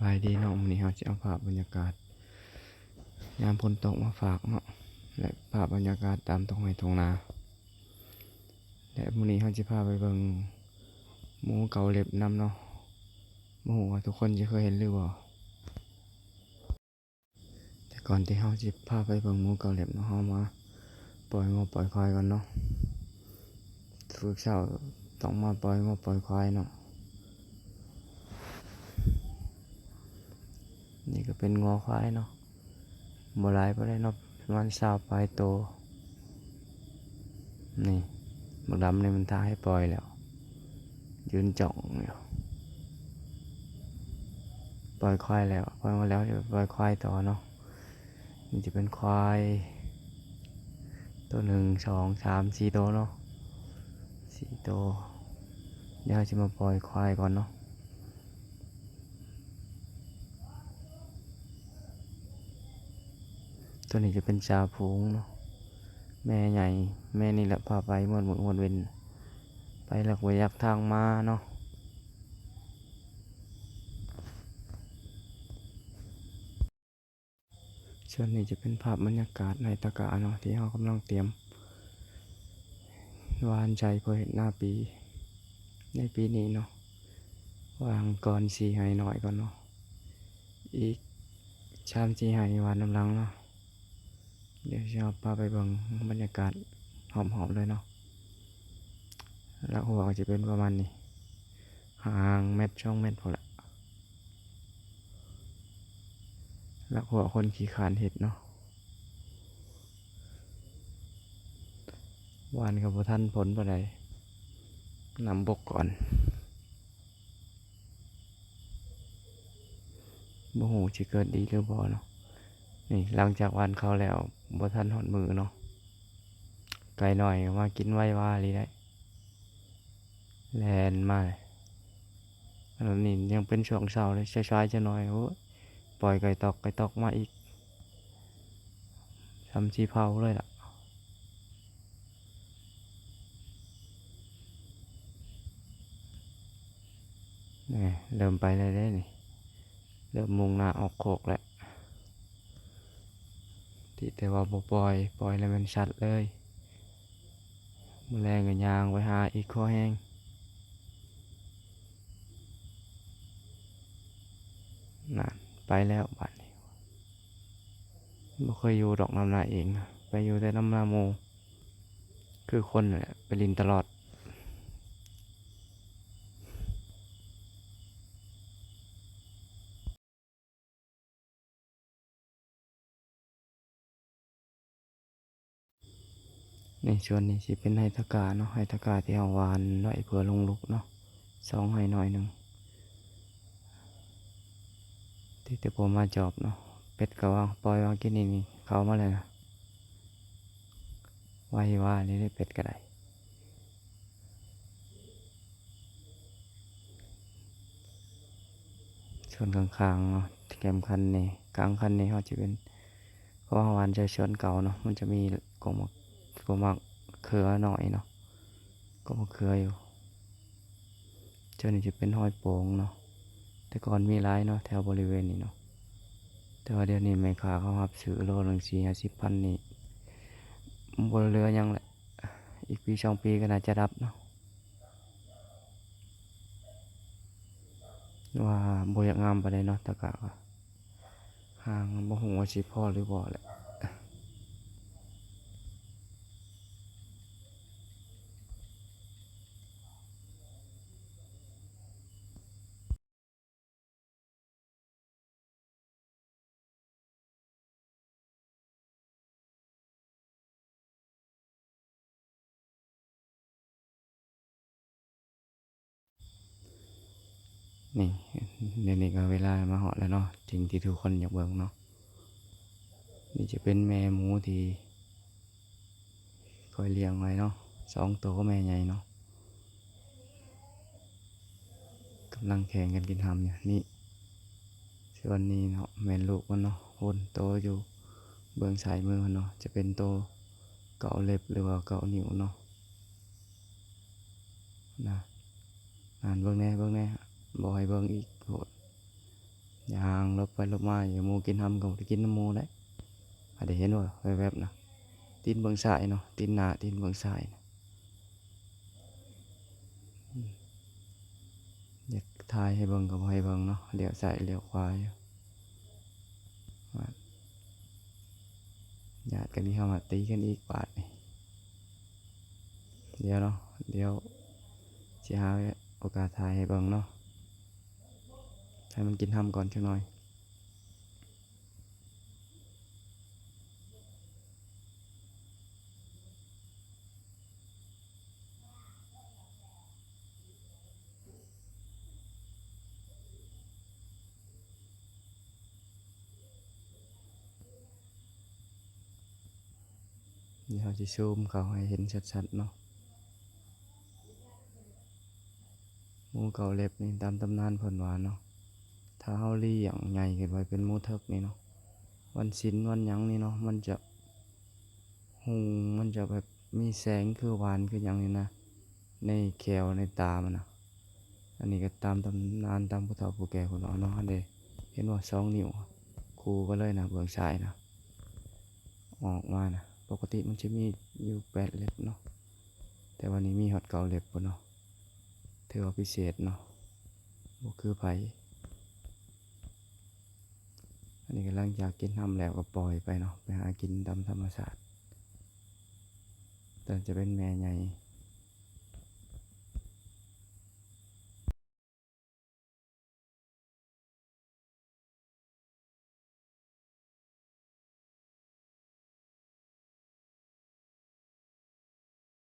บายดีเนาะมื้อนี้เราจะเอาภาพบรรยากาศยามฝนตกมาฝากเนาะและภาพบรรยากาศตามท้องไร่ท้องนาและมื้อนี้เราจะพาไปเบิ่งหมูเกาเล็บนำเนาะบ่ฮู้ว่าทุกคนจะเคยเห็นหรือบ่แต่ก่อนที่เราจะพาไปเบิ่งหมูเกาเล็บเนาะเรามาปล่อยงัวปล่อยควายก่อนเนาะทุกเช้าต้องมาปล่อยงัวปล่อยควายเนาะนี่ก็เป็นงัวควายเนาะบ่หลายบ่ได้เนาะประมาณ20ปลายโตนี่บักดำนี่มันท่าให้ปล่อยแล้วยืนจ้องอยู่ปล่อยควายแล้วปล่อยมาแล้วเดี๋ยวปล่อยควายต่อเนาะนี่จะเป็นควายตัว1 2 3 4ตัวเนาะ4ตัวเดี๋ยวจะมาปล่อยควายก่อนเนาะตัวนี้จะเป็นจ่าฝูงเนาะแม่ใหญ่แม่นี่แหละพาไปหมดเว้นไปหลักไว้ยักทางมาเนาะส่วนนี้จะเป็นภาพบรรยากาศในตะกร้าเนาะที่เรากำลังเตรียมวานใจเพื่อเห็นหน้าปีในปีนี้เนาะวางก่อนสีให้หน่อยก่อนเนาะอีกชามสีให้วานน้ำลังเนาะเดี๋ยวจะพาไปเบิ่งบรรยากาศหอมๆเลยเนาะแล้วหัวก็จะเป็นประมาณนี้ห่างเม็ดช่องเม็ดพอละแล้วหัวคนขี่ขานเห็ดเนาะวานกับพท่านผลบ่ได้นำบกก่อนบ่หูจะเกิดดีหรือบ่เนาะนี่หลังจากวานเขาแล้วบ่ทันหอดมือเนาะไกลหน่อยมากินไว้ว่าลีได้แลนมาเลยอันนี้ยังเป็นช่วงเช้าเลยช้าๆจะหน่อยโอ้ยปล่อยไก่ตอกมาอีกทำชีเผาเลยล่ะนี่เริ่มไปเลยได้นี่เริ่มมุ่งหน้าออกโคกแล้วที่แต่ว่าบ่ปล่อยแล้วมันชัดเลยมื้อแรงก็ย่างไปหาอีกข้อแห้งนั่นไปแล้วบัดนี้บ่เคยอยู่ดอกน้ำนาเองนะไปอยู่แต่น้ำนาโมคือคนนั่นแหละไปลินตลอดในส่วนนี้สิเป็นไฮทกาเนาะไฮทกาที่เอาวานไว้เพื่อลงลุกเนาะ2ไฮหน่อยหนึงที่แต่ผมมาจอบเนาะเป็ดก็วางปล่อยวางกินนี่เขามาเลยนะไว้ว่านี่ได้เป็ดก็ได้ส่วนข้างๆเนาะแกมคันนี่กลางคันนี่เขาจะเป็นเพราะว่าวานจะชนเก่าเนาะมันจะมีกงมักเขือหน่อยเนาะก็มาเขืออยู่จนนี้จะเป็นห้อยโป่งเนาะแต่ก่อนมีร้ายเนาะแถวบริเวณนี้เนาะแต่ว่าเดี๋ยวนี้แม่ค้าเขารับซื้อโลหนึ่ง40-50 พันนี่บนเรือยังแหละอีกปี2 ปีก็น่าจะรับเนาะว่าบ่อยากงามไปเลยเนาะตะกะว่าห่างบ่ฮู้ว่าสิพอหรือบ่แหละนี่เดี๋ยวนี้ก็เวลามาเหาะแล้วเนาะจริงที่ทุกคนอยากเบิ่งเนาะนี่จะเป็นแม่หมูที่คอยเลี้ยงไว้เนาะ2 ตัวแม่ใหญ่เนาะกำลังแข่งกันกินหำอยู่นี่ส่วนนี้เนาะแม่ลูกมันเนาะคนโตอยู่เบื้องซ้ายมือมันเนาะจะเป็นโตเกาเล็บหรือว่าเกานิ้วเนาะนะอ่านเบิ่งแน่บ่ให้เบิ่งอีกโหด ย่างลบไปลบมาอยู่หมูกินทำก็บ่ได้กินน้ำหมูได้อาจจะเห็นว่าแวบๆนะตีนเบื้องซ้ายเนาะตีนหน้าตีนเบื้องซ้ายนะอยากถ่ายให้เบิ่งก็บ่ให้เบิ่งเนาะเลี้ยวซ้ายเลี้ยวขวาอยู่ว่าญาติกันนี่เข้ามาตีกันอีกบาดนี่เดี๋ยวเนาะเดี๋ยวสิหาโอกาสถ่ายให้เบิ่งเนาะให้มันกินทำก่อนจักหน่อยเดี๋ยวสิซูมเข้าให้เห็นชัดๆเนาะหมูเก่าเล็บนี่ตามตำนานเพิ่นว่าเนาะถ้าเฮาเลี้ยงใหญ่ขึ้นไปเป็นหมูเถิกนี่เนาะวันศีลวันหยังนี่เนาะมันจะหุงมันจะแบบมีแสงคือหวานคือหยังนี่นะในแก้วในตามันน่ะอันนี้ก็ตามตำนานตามผู้เฒ่าผู้แก่เพิ่นว่าเนาะอันเด้เห็นว่า2 นิ้วคู่กันเลยนะเบื้องซ้ายนะออกมานะปกติมันจะมีอยู่8 เล็บเนาะแต่วันนี้มีฮอด9 เล็บพุ่นเนาะถือว่าพิเศษเนาะบ่คือไผอันนี้ก็หลังจากกินน้ำแล้วก็ปล่อยไปเนาะไปหากินตามธรรมชาติแต่จะเป็นแม่ใหญ่